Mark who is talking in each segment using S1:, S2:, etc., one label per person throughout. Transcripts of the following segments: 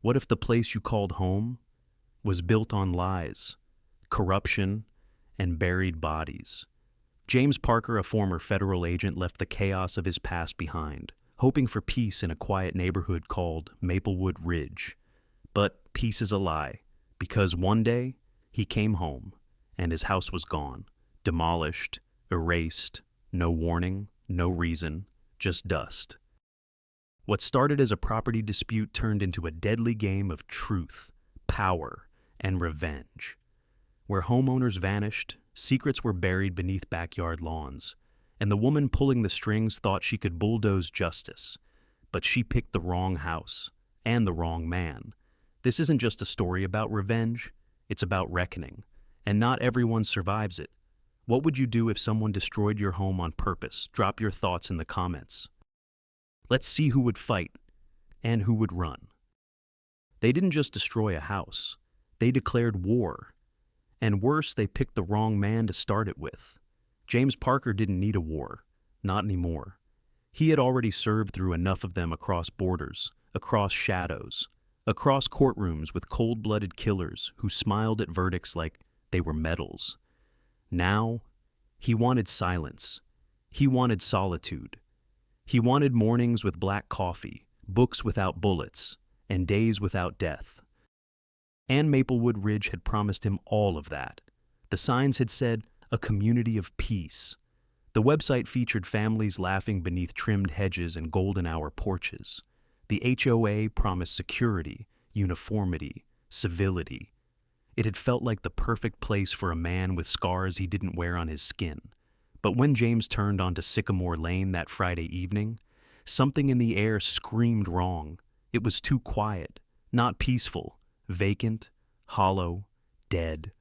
S1: What if the place you called home was built on lies, corruption, and buried bodies? James Parker, a former federal agent, left the chaos of his past behind, hoping for peace in a quiet neighborhood called Maplewood Ridge. But peace is a lie, because one day he came home and his house was gone, demolished, erased, no warning, no reason, just dust. What started as a property dispute turned into a deadly game of truth, power, and revenge. Where homeowners vanished, secrets were buried beneath backyard lawns, and the woman pulling the strings thought she could bulldoze justice. But she picked the wrong house, and the wrong man. This isn't just a story about revenge, it's about reckoning, and not everyone survives it. What would you do if someone destroyed your home on purpose? Drop your thoughts in the comments. Let's see who would fight and who would run. They didn't just destroy a house, they declared war. And worse, they picked the wrong man to start it with. James Parker didn't need a war, not anymore. He had already served through enough of them across borders, across shadows, across courtrooms with cold-blooded killers who smiled at verdicts like they were medals. Now, he wanted silence. He wanted solitude. He wanted mornings with black coffee, books without bullets, and days without death. And Maplewood Ridge had promised him all of that. The signs had said, "A community of peace." The website featured families laughing beneath trimmed hedges and golden hour porches. The HOA promised security, uniformity, civility. It had felt like the perfect place for a man with scars he didn't wear on his skin. But when James turned onto Sycamore Lane that Friday evening, something in the air screamed wrong. It was too quiet, not peaceful, vacant, hollow, dead.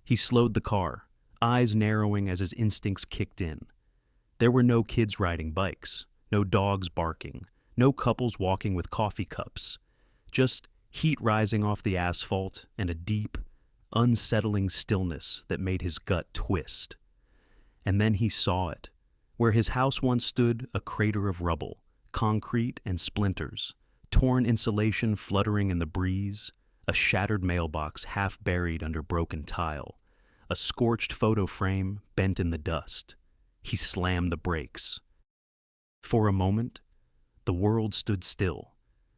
S1: He slowed the car, eyes narrowing as his instincts kicked in. There were no kids riding bikes, no dogs barking, no couples walking with coffee cups, just heat rising off the asphalt and a deep, unsettling stillness that made his gut twist. And then he saw it. Where his house once stood, a crater of rubble, concrete and splinters, torn insulation fluttering in the breeze, a shattered mailbox half buried under broken tile, a scorched photo frame bent in the dust. He slammed the brakes. For a moment, the world stood still.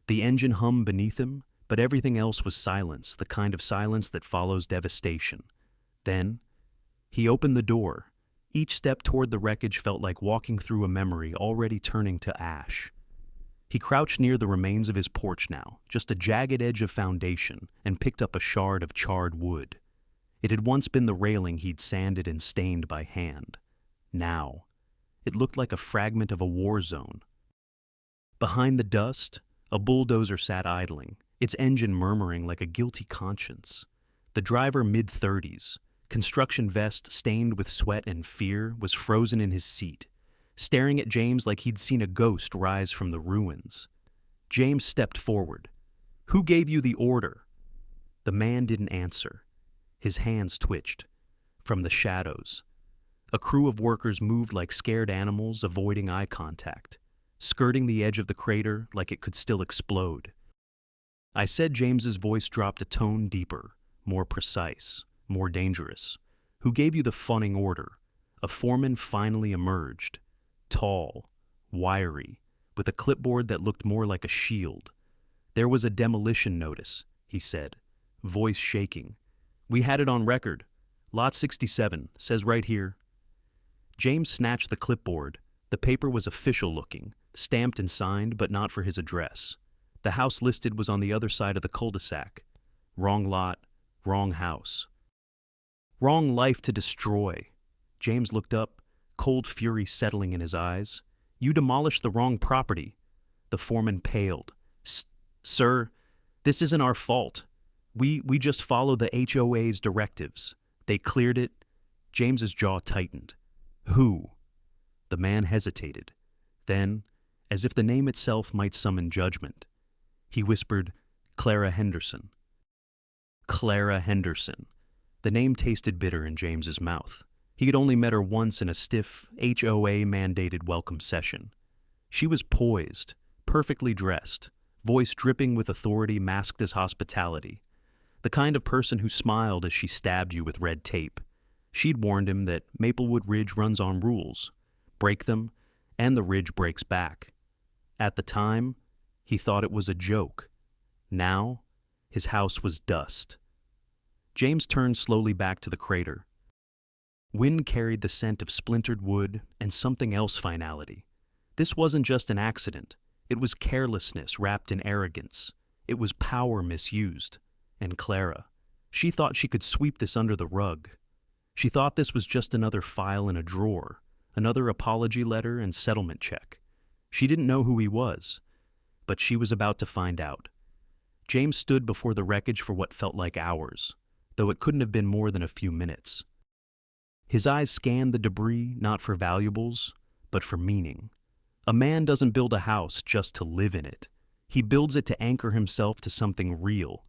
S1: The engine hummed beneath him, but everything else was silence, the kind of silence that follows devastation. Then, he opened the door. Each step toward the wreckage felt like walking through a memory already turning to ash. He crouched near the remains of his porch now, just a jagged edge of foundation, and picked up a shard of charred wood. It had once been the railing he'd sanded and stained by hand. Now, it looked like a fragment of a war zone. Behind the dust, a bulldozer sat idling, its engine murmuring like a guilty conscience. The driver, mid-30s, construction vest stained with sweat and fear, was frozen in his seat, staring at James like he'd seen a ghost rise from the ruins. James stepped forward. "Who gave you the order?" The man didn't answer. His hands twitched. From the shadows, a crew of workers moved like scared animals, avoiding eye contact, skirting the edge of the crater like it could still explode. I said. James's voice dropped a tone deeper, more precise, more dangerous. "Who gave you the funning order?" A foreman finally emerged, tall, wiry, with a clipboard that looked more like a shield. "There was a demolition notice," he said, voice shaking. "We had it on record. Lot 67, says right here." James snatched the clipboard. The paper was official looking, stamped and signed, but not for his address. The house listed was on the other side of the cul-de-sac. Wrong lot, wrong house. Wrong life to destroy. James looked up, cold fury settling in his eyes. "You demolished the wrong property." The foreman paled. "Sir, this isn't our fault. We just follow the HOA's directives. They cleared it." James's jaw tightened. "Who?" The man hesitated. Then, as if the name itself might summon judgment, he whispered, "Clara Henderson." Clara Henderson. The name tasted bitter in James's mouth. He had only met her once in a stiff, HOA-mandated welcome session. She was poised, perfectly dressed, voice dripping with authority masked as hospitality. The kind of person who smiled as she stabbed you with red tape. She'd warned him that Maplewood Ridge runs on rules. Break them, and the ridge breaks back. At the time, he thought it was a joke. Now, his house was dust. James turned slowly back to the crater. Wind carried the scent of splintered wood and something else finality. This wasn't just an accident. It was carelessness wrapped in arrogance. It was power misused. And Clara, she thought she could sweep this under the rug. She thought this was just another file in a drawer, another apology letter and settlement check. She didn't know who he was, but she was about to find out. James stood before the wreckage for what felt like hours, though it couldn't have been more than a few minutes. His eyes scanned the debris not for valuables, but for meaning. A man doesn't build a house just to live in it. He builds it to anchor himself to something real,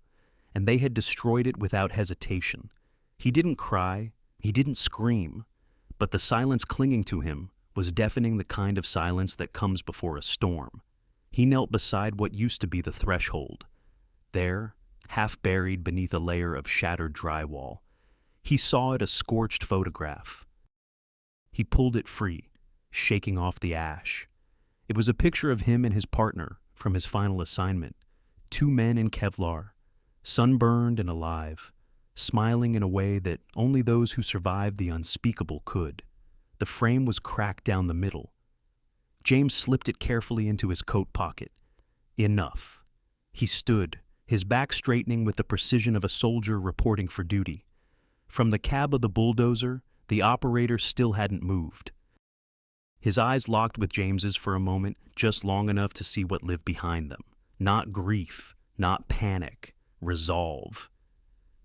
S1: and they had destroyed it without hesitation. He didn't cry, he didn't scream, but the silence clinging to him was deafening, the kind of silence that comes before a storm. He knelt beside what used to be the threshold. There, half buried beneath a layer of shattered drywall, he saw it, a scorched photograph. He pulled it free, shaking off the ash. It was a picture of him and his partner from his final assignment, two men in Kevlar, sunburned and alive, smiling in a way that only those who survived the unspeakable could. The frame was cracked down the middle. James slipped it carefully into his coat pocket. Enough. He stood, his back straightening with the precision of a soldier reporting for duty. From the cab of the bulldozer, the operator still hadn't moved. His eyes locked with James's for a moment, just long enough to see what lived behind them. Not grief, not panic, resolve.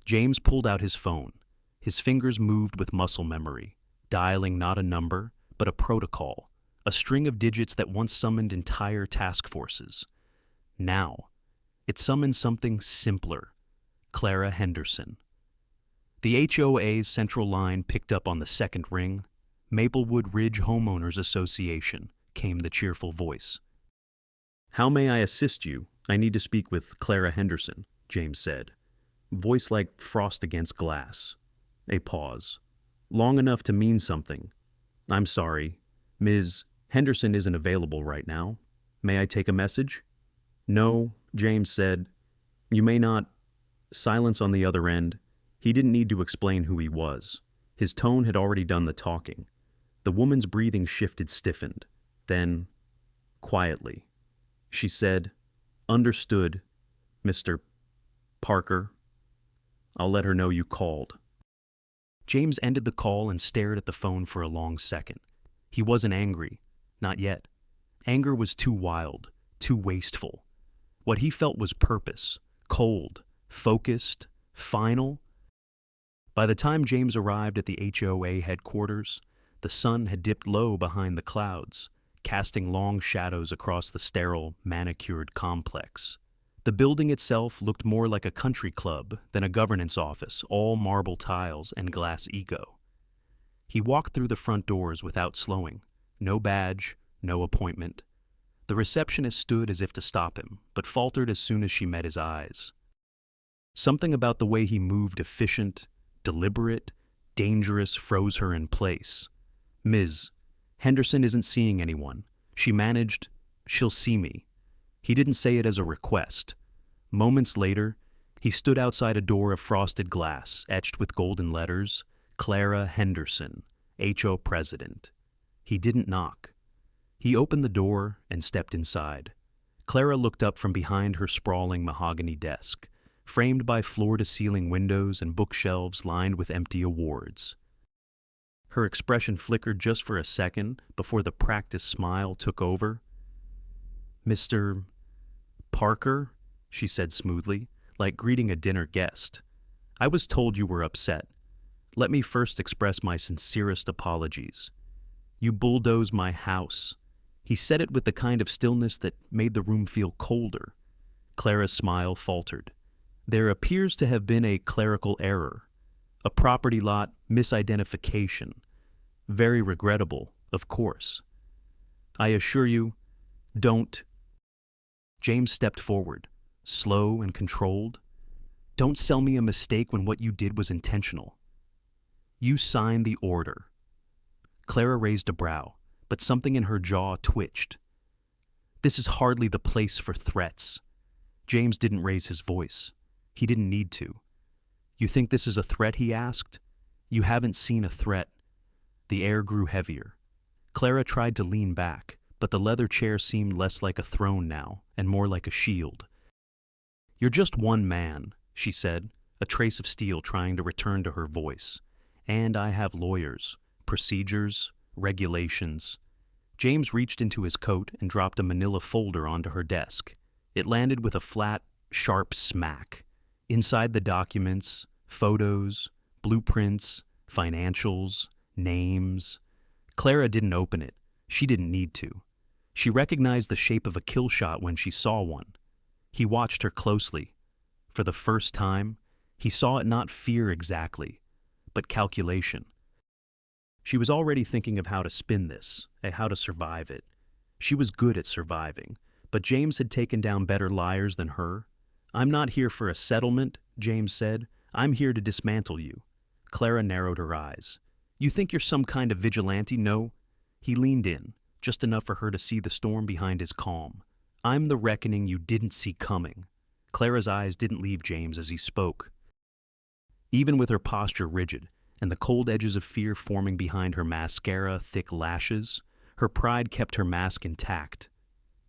S1: James pulled out his phone. His fingers moved with muscle memory, dialing not a number, but a protocol, a string of digits that once summoned entire task forces. Now, it summoned something simpler: Clara Henderson. The HOA's central line picked up on the second ring. Maplewood Ridge Homeowners Association, came the cheerful voice. "How may I assist you? I need to speak with Clara Henderson," James said, voice like frost against glass. A pause, long enough to mean something. "I'm sorry, Ms. Henderson isn't available right now. May I take a message?" "No," James said. "You may not." Silence on the other end. He didn't need to explain who he was. His tone had already done the talking. The woman's breathing shifted, stiffened. Then, quietly, she said, "Understood, Mr. Parker. I'll let her know you called." James ended the call and stared at the phone for a long second. He wasn't angry. Not yet. Anger was too wild, too wasteful. What he felt was purpose, cold, focused, final. By the time James arrived at the HOA headquarters, the sun had dipped low behind the clouds, casting long shadows across the sterile, manicured complex. The building itself looked more like a country club than a governance office, all marble tiles and glass ego. He walked through the front doors without slowing. No badge, no appointment. The receptionist stood as if to stop him, but faltered as soon as she met his eyes. Something about the way he moved, efficient, deliberate, dangerous, froze her in place. "Ms. Henderson isn't seeing anyone. She managed, she'll see me." He didn't say it as a request. Moments later, he stood outside a door of frosted glass, etched with golden letters, "Clara Henderson, HO President." He didn't knock. He opened the door and stepped inside. Clara looked up from behind her sprawling mahogany desk, framed by floor-to-ceiling windows and bookshelves lined with empty awards. Her expression flickered just for a second before the practiced smile took over. "Mr. Parker," she said smoothly, like greeting a dinner guest. "I was told you were upset. Let me first express my sincerest apologies. You bulldozed my house." He said it with the kind of stillness that made the room feel colder. Clara's smile faltered. "There appears to have been a clerical error. A property lot misidentification. Very regrettable, of course. I assure you, don't James stepped forward, slow and controlled. Don't sell me a mistake when what you did was intentional. You signed the order. Clara raised a brow, but something in her jaw twitched. This is hardly the place for threats. James didn't raise his voice. He didn't need to. You think this is a threat, he asked. You haven't seen a threat. The air grew heavier. Clara tried to lean back, but the leather chair seemed less like a throne now, and more like a shield. You're just one man, she said, a trace of steel trying to return to her voice. And I have lawyers, procedures, regulations. James reached into his coat and dropped a manila folder onto her desk. It landed with a flat, sharp smack. Inside the documents, photos, blueprints, financials, names. Clara didn't open it. She didn't need to. She recognized the shape of a kill shot when she saw one. He watched her closely. For the first time, he saw it not fear exactly, but calculation. She was already thinking of how to spin this, and how to survive it. She was good at surviving, but James had taken down better liars than her. I'm not here for a settlement, James said. I'm here to dismantle you. Clara narrowed her eyes. You think you're some kind of vigilante? No. He leaned in, just enough for her to see the storm behind his calm. I'm the reckoning you didn't see coming. Clara's eyes didn't leave James as he spoke. Even with her posture rigid, and the cold edges of fear forming behind her mascara-thick lashes, her pride kept her mask intact.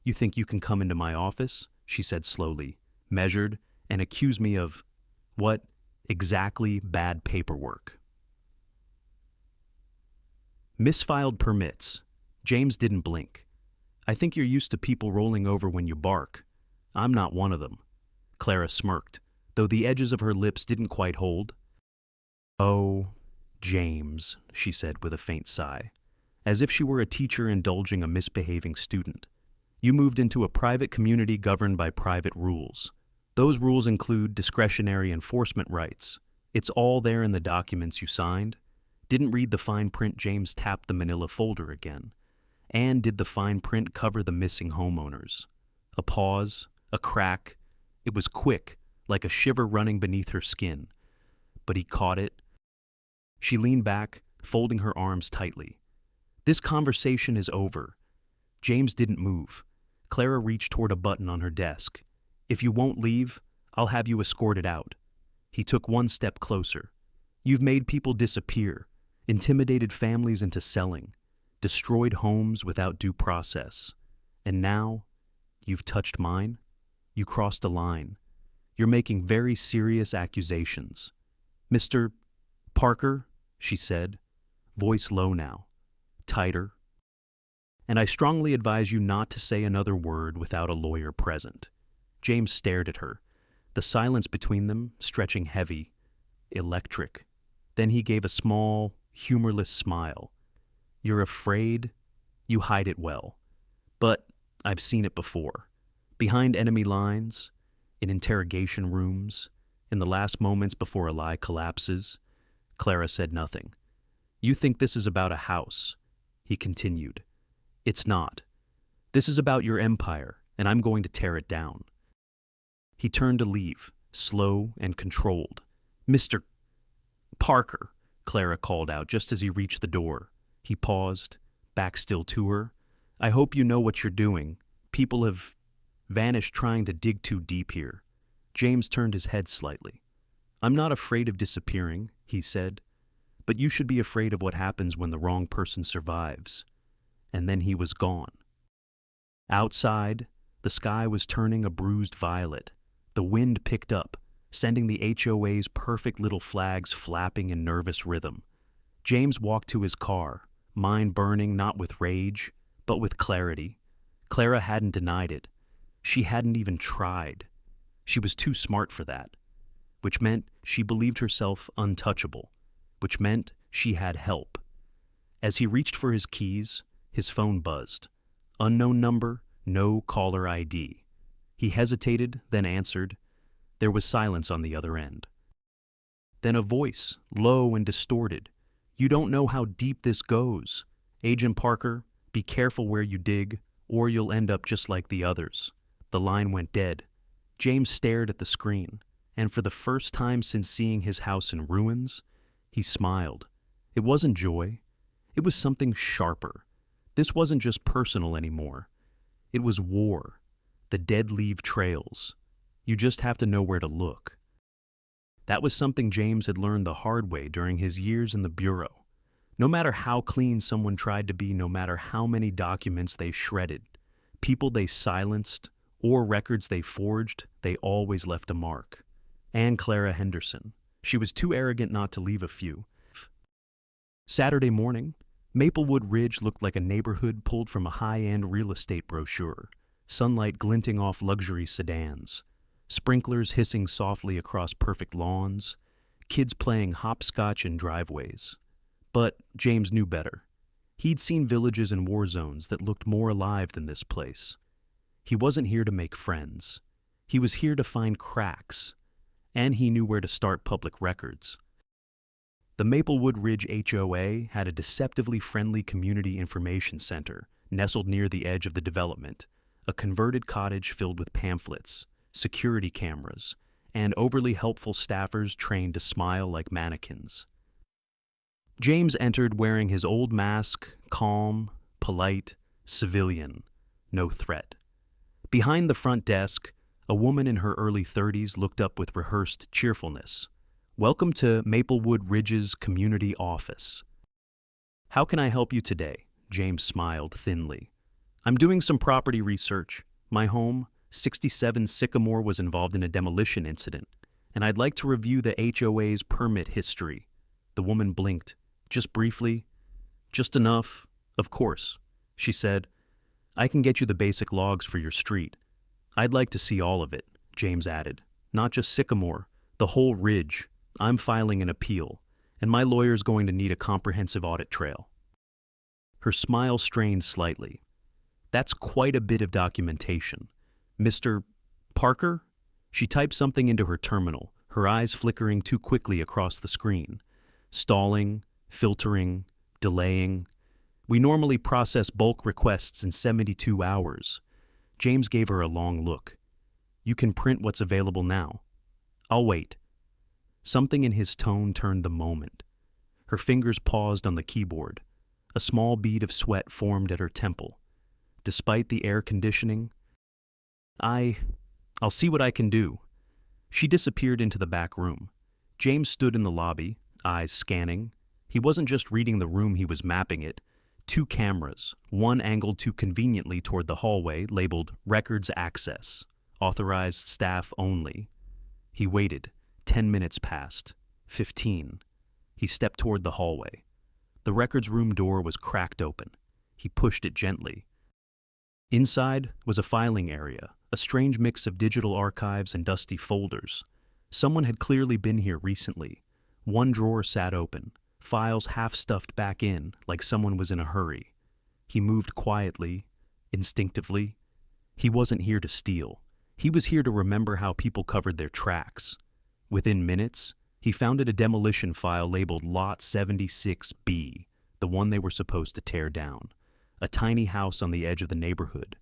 S1: You think you can come into my office? She said slowly, measured, and accuse me of, what, exactly bad paperwork. Misfiled permits. James didn't blink. I think you're used to people rolling over when you bark. I'm not one of them. Clara smirked, though the edges of her lips didn't quite hold. Oh, James, she said with a faint sigh, as if she were a teacher indulging a misbehaving student. You moved into a private community governed by private rules. Those rules include discretionary enforcement rights. It's all there in the documents you signed. Didn't read the fine print. James tapped the manila folder again. And did the fine print cover the missing homeowners? A pause, a crack. It was quick, like a shiver running beneath her skin. But he caught it. She leaned back, folding her arms tightly. This conversation is over. James didn't move. Clara reached toward a button on her desk. If you won't leave, I'll have you escorted out. He took one step closer. You've made people disappear, intimidated families into selling, destroyed homes without due process. And now, you've touched mine? You crossed a line. You're making very serious accusations. Mr. Parker, she said, voice low now, tighter. And I strongly advise you not to say another word without a lawyer present. James stared at her, the silence between them stretching heavy, electric. Then he gave a small, humorless smile. You're afraid? You hide it well. But I've seen it before. Behind enemy lines, in interrogation rooms, in the last moments before a lie collapses. Clara said nothing. You think this is about a house, he continued. It's not. This is about your empire, and I'm going to tear it down. He turned to leave, slow and controlled. Mr. Parker, Clara called out just as he reached the door. He paused, back still to her. I hope you know what you're doing. People have vanished trying to dig too deep here. James turned his head slightly. I'm not afraid of disappearing, he said, but you should be afraid of what happens when the wrong person survives. And then he was gone. Outside, the sky was turning a bruised violet. The wind picked up, sending the HOA's perfect little flags flapping in nervous rhythm. James walked to his car, mind burning not with rage, but with clarity. Clara hadn't denied it. She hadn't even tried. She was too smart for that, which meant she believed herself untouchable, which meant she had help. As he reached for his keys, his phone buzzed. Unknown number, no caller ID. He hesitated, then answered. There was silence on the other end. Then a voice, low and distorted. You don't know how deep this goes. Agent Parker, be careful where you dig, or you'll end up just like the others. The line went dead. James stared at the screen, and for the first time since seeing his house in ruins, he smiled. It wasn't joy. It was something sharper. This wasn't just personal anymore. It was war. The dead leave trails. You just have to know where to look. That was something James had learned the hard way during his years in the Bureau. No matter how clean someone tried to be, no matter how many documents they shredded, people they silenced, or records they forged, they always left a mark. And Clara Henderson. She was too arrogant not to leave a few. Saturday morning, Maplewood Ridge looked like a neighborhood pulled from a high-end real estate brochure, sunlight glinting off luxury sedans, sprinklers hissing softly across perfect lawns, kids playing hopscotch in driveways. But James knew better. He'd seen villages and war zones that looked more alive than this place. He wasn't here to make friends. He was here to find cracks, and he knew where to start public records. The Maplewood Ridge HOA had a deceptively friendly community information center nestled near the edge of the development, a converted cottage filled with pamphlets, security cameras, and overly helpful staffers trained to smile like mannequins. James entered wearing his old mask, calm, polite, civilian, no threat. Behind the front desk, a woman in her early 30s looked up with rehearsed cheerfulness. "Welcome to Maplewood Ridge's community office." "How can I help you today?" James smiled thinly. "I'm doing some property research. My home, 67 Sycamore, was involved in a demolition incident, and I'd like to review the HOA's permit history." The woman blinked, just briefly. "Just enough, of course," she said. "I can get you the basic logs for your street." "I'd like to see all of it," James added. "Not just Sycamore, the whole ridge. I'm filing an appeal, and my lawyer's going to need a comprehensive audit trail." Her smile strained slightly. "That's quite a bit of documentation. Mr. Parker?" She typed something into her terminal, her eyes flickering too quickly across the screen. Stalling, filtering, delaying. "We normally process bulk requests in 72 hours. James gave her a long look. "You can print what's available now." "I'll wait." Something in his tone turned the moment. Her fingers paused on the keyboard. A small bead of sweat formed at her temple. Despite the air conditioning, I'll see what I can do." She disappeared into the back room. James stood in the lobby, eyes scanning. He wasn't just reading the room, he was mapping it. 2 cameras, one angled too conveniently toward the hallway, labeled Records Access, Authorized Staff Only. He waited. 10 minutes passed. 15. He stepped toward the hallway. The records room door was cracked open. He pushed it gently. Inside was a filing area, a strange mix of digital archives and dusty folders. Someone had clearly been here recently. One drawer sat open, files half stuffed back in, like someone was in a hurry. He moved quietly, instinctively. He wasn't here to steal. He was here to remember how people covered their tracks. Within minutes, he found a demolition file labeled Lot 76B, the one they were supposed to tear down, a tiny house on the edge of the neighborhood.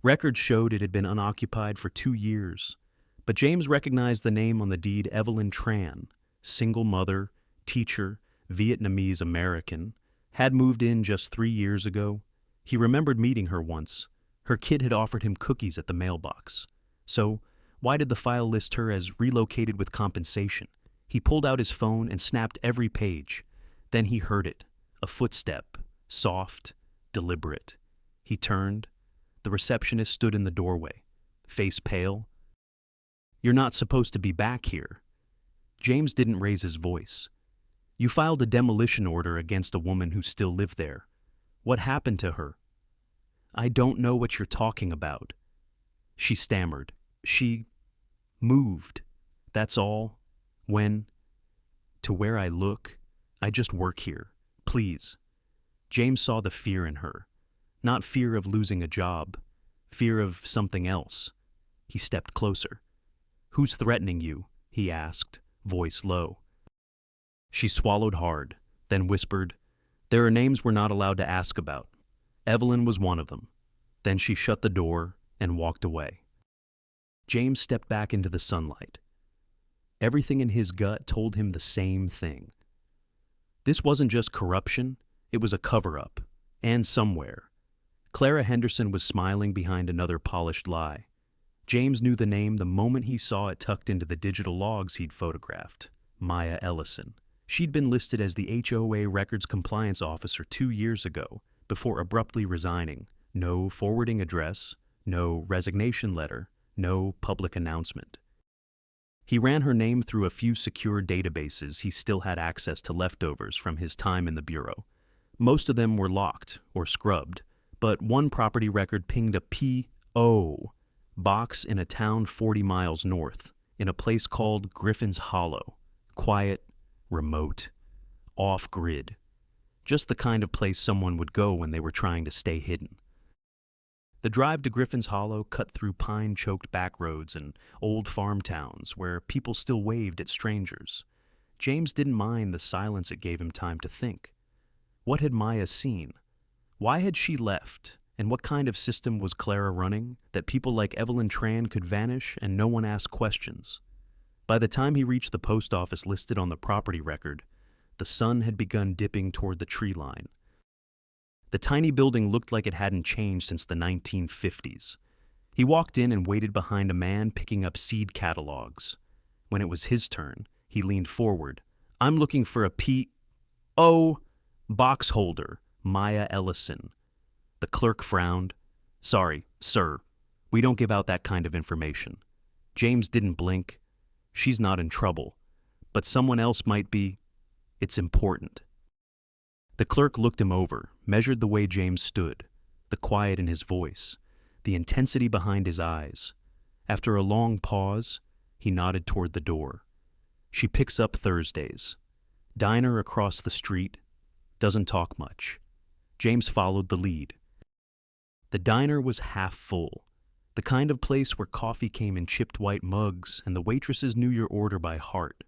S1: Records showed it had been unoccupied for 2 years, but James recognized the name on the deed: Evelyn Tran, single mother, teacher, Vietnamese American, had moved in just 3 years ago. He remembered meeting her once. Her kid had offered him cookies at the mailbox. So, why did the file list her as relocated with compensation? He pulled out his phone and snapped every page. Then he heard it, a footstep, soft, deliberate. He turned. The receptionist stood in the doorway, face pale. "You're not supposed to be back here." James didn't raise his voice. "You filed a demolition order against a woman who still lived there. What happened to her?" "I don't know what you're talking about." She stammered. "She moved. That's all. When? To where I look. I just work here. Please." James saw the fear in her. Not fear of losing a job. Fear of something else. He stepped closer. "Who's threatening you?" he asked, voice low. She swallowed hard, then whispered, "There are names we're not allowed to ask about. Evelyn was one of them." Then she shut the door and walked away. James stepped back into the sunlight. Everything in his gut told him the same thing. This wasn't just corruption, it was a cover-up, and somewhere. Clara Henderson was smiling behind another polished lie. James knew the name the moment he saw it tucked into the digital logs he'd photographed. Maya Ellison. She'd been listed as the HOA records compliance officer 2 years ago, before abruptly resigning. No forwarding address, no resignation letter, no public announcement. He ran her name through a few secure databases he still had access to leftovers from his time in the Bureau. Most of them were locked or scrubbed, but one property record pinged a P.O. box in a town 40 miles north, in a place called Griffin's Hollow. Quiet, remote, off-grid. Just the kind of place someone would go when they were trying to stay hidden. The drive to Griffin's Hollow cut through pine-choked back roads and old farm towns where people still waved at strangers. James didn't mind the silence it gave him time to think. What had Maya seen? Why had she left? And what kind of system was Clara running that people like Evelyn Tran could vanish and no one asked questions? By the time he reached the post office listed on the property record, the sun had begun dipping toward the tree line. The tiny building looked like it hadn't changed since the 1950s. He walked in and waited behind a man picking up seed catalogs. When it was his turn, he leaned forward. "I'm looking for a P.O. box holder, Maya Ellison." The clerk frowned. "Sorry, sir. We don't give out that kind of information." James didn't blink. She's not in trouble. But someone else might be. It's important. The clerk looked him over, measured the way James stood, the quiet in his voice, the intensity behind his eyes. After a long pause, he nodded toward the door. "She picks up Thursdays. Diner across the street. Doesn't talk much." James followed the lead. The diner was half full, the kind of place where coffee came in chipped white mugs and the waitresses knew your order by heart.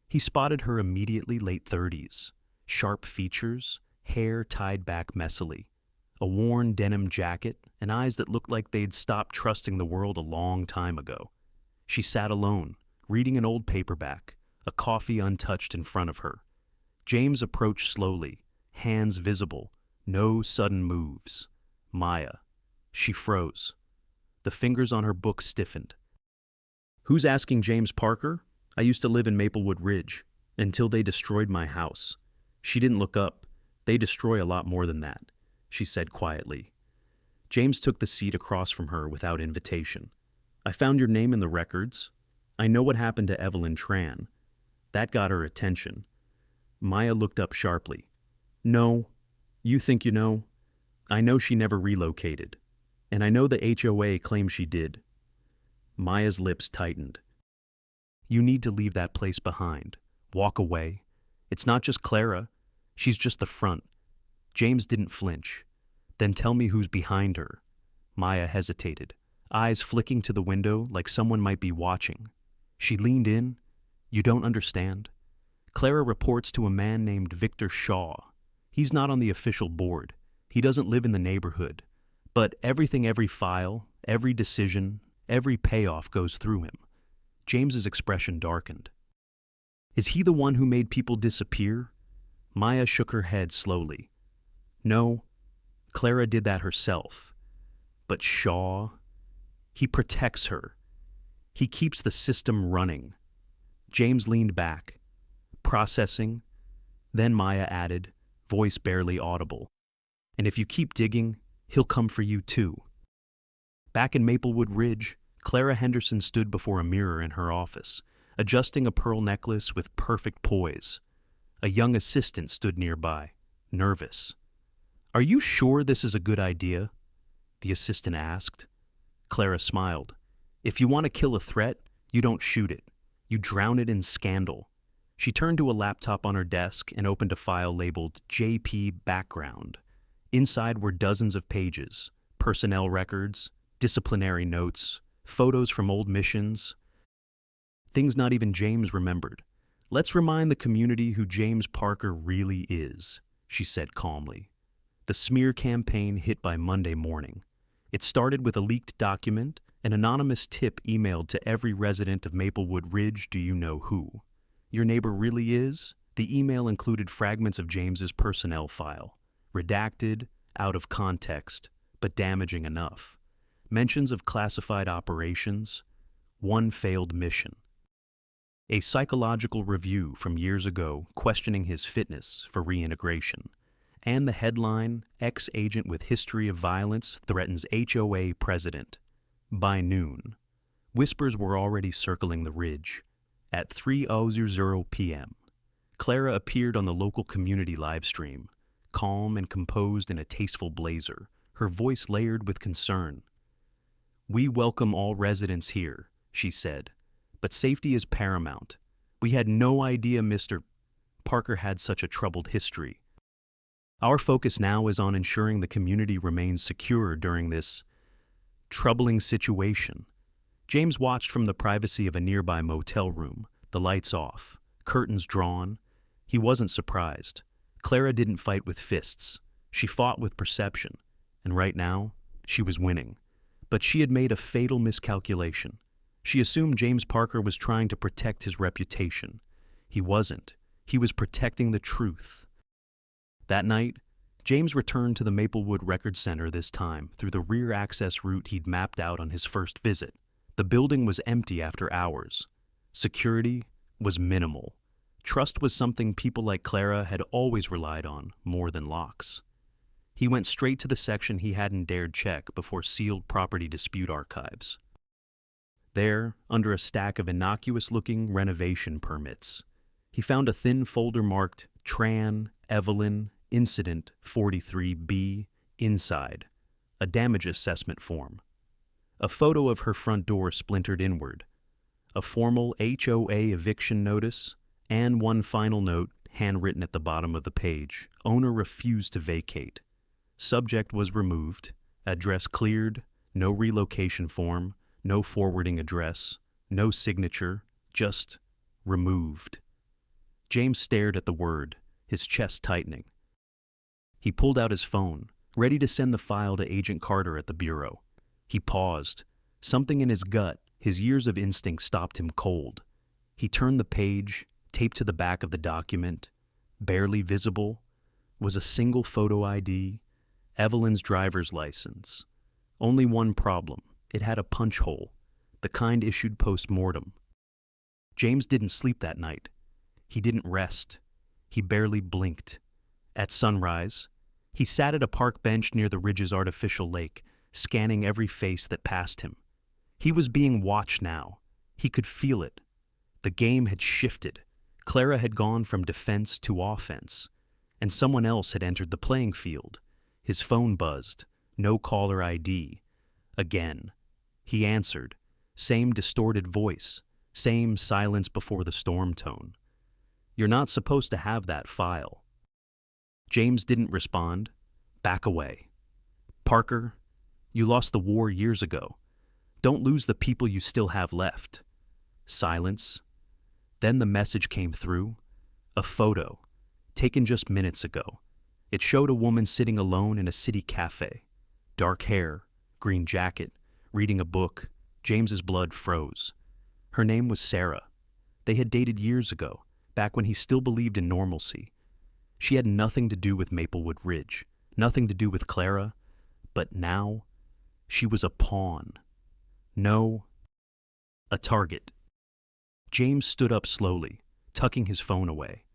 S1: He spotted her immediately, late 30s. Sharp features, hair tied back messily, a worn denim jacket, and eyes that looked like they'd stopped trusting the world a long time ago. She sat alone, reading an old paperback, a coffee untouched in front of her. James approached slowly, hands visible, no sudden moves. Maya. She froze. The fingers on her book stiffened. "Who's asking James Parker? I used to live in Maplewood Ridge, until they destroyed my house." She didn't look up. "They destroy a lot more than that," she said quietly. James took the seat across from her without invitation. "I found your name in the records. I know what happened to Evelyn Tran." That got her attention. Maya looked up sharply. "No. You think you know? I know she never relocated. And I know the HOA claims she did." Maya's lips tightened. "You need to leave that place behind. Walk away. It's not just Clara. She's just the front." James didn't flinch. "Then tell me who's behind her." Maya hesitated, eyes flicking to the window like someone might be watching. She leaned in. "You don't understand. Clara reports to a man named Victor Shaw. He's not on the official board. He doesn't live in the neighborhood. But every file, every decision, every payoff goes through him." James's expression darkened. "Is he the one who made people disappear?" Maya shook her head slowly. "No, Clara did that herself. But Shaw, he protects her. He keeps the system running." James leaned back, processing. Then Maya added, voice barely audible, "And if you keep digging, he'll come for you too." Back in Maplewood Ridge, Clara Henderson stood before a mirror in her office, adjusting a pearl necklace with perfect poise. A young assistant stood nearby, nervous. "Are you sure this is a good idea?" the assistant asked. Clara smiled. "If you want to kill a threat, you don't shoot it. You drown it in scandal." She turned to a laptop on her desk and opened a file labeled JP Background. Inside were dozens of pages, personnel records, disciplinary notes, photos from old missions, things not even James remembered. "Let's remind the community who James Parker really is," she said calmly. The smear campaign hit by Monday morning. It started with a leaked document, an anonymous tip emailed to every resident of Maplewood Ridge. Do you know who your neighbor really is? The email included fragments of James's personnel file, redacted, out of context, but damaging enough. Mentions of classified operations, one failed mission. A psychological review from years ago questioning his fitness for reintegration. And the headline, ex-agent with history of violence threatens HOA president. By noon, whispers were already circling the ridge. At 3:00 p.m., Clara appeared on the local community livestream, calm and composed in a tasteful blazer, her voice layered with concern. "We welcome all residents here," she said, "but safety is paramount. We had no idea Mr. Parker had such a troubled history. Our focus now is on ensuring the community remains secure during this troubling situation." James watched from the privacy of a nearby motel room, the lights off, curtains drawn. He wasn't surprised. Clara didn't fight with fists. She fought with perception, and right now, she was winning. But she had made a fatal miscalculation. She assumed James Parker was trying to protect his reputation. He wasn't. He was protecting the truth. That night, James returned to the Maplewood Record Center, this time through the rear access route he'd mapped out on his first visit. The building was empty after hours. Security was minimal. Trust was something people like Clara had always relied on more than locks. He went straight to the section he hadn't dared check before: sealed property dispute archives. There, under a stack of innocuous-looking renovation permits, he found a thin folder marked Tran, Evelyn, Incident 43B, inside, a damage assessment form. A photo of her front door splintered inward, a formal HOA eviction notice, and one final note handwritten at the bottom of the page: owner refused to vacate. Subject was removed, address cleared, no relocation form, no forwarding address, no signature, just removed. James stared at the word, his chest tightening. He pulled out his phone, ready to send the file to Agent Carter at the bureau. He paused. Something in his gut, his years of instinct, stopped him cold. He turned the page, taped to the back of the document. Barely visible was a single photo ID, Evelyn's driver's license. Only one problem: it had a punch hole, the kind issued post-mortem. James didn't sleep that night. He didn't rest. He barely blinked. At sunrise, he sat at a park bench near the ridge's artificial lake, scanning every face that passed him. He was being watched now. He could feel it. The game had shifted. Clara had gone from defense to offense, and someone else had entered the playing field. His phone buzzed. No caller ID. Again. He answered. Same distorted voice. Same silence before the storm tone. "You're not supposed to have that file." James didn't respond. "Back away." "Parker, you lost the war years ago. Don't lose the people you still have left." Silence. Then the message came through. A photo, taken just minutes ago. It showed a woman sitting alone in a city cafe. Dark hair, green jacket, reading a book. James's blood froze. Her name was Sarah. They had dated years ago, back when he still believed in normalcy. She had nothing to do with Maplewood Ridge, nothing to do with Clara, but now she was a pawn. No, a target. James stood up slowly, tucking his phone away,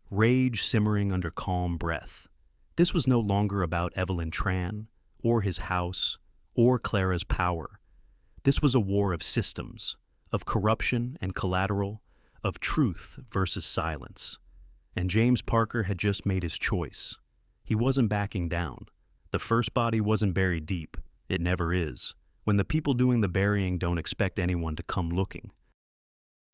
S1: rage simmering under calm breath. This was no longer about Evelyn Tran, or his house, or Clara's power. This was a war of systems, of corruption and collateral, of truth versus silence. And James Parker had just made his choice. He wasn't backing down. The first body wasn't buried deep. It never is, when the people doing the burying don't expect anyone to come looking.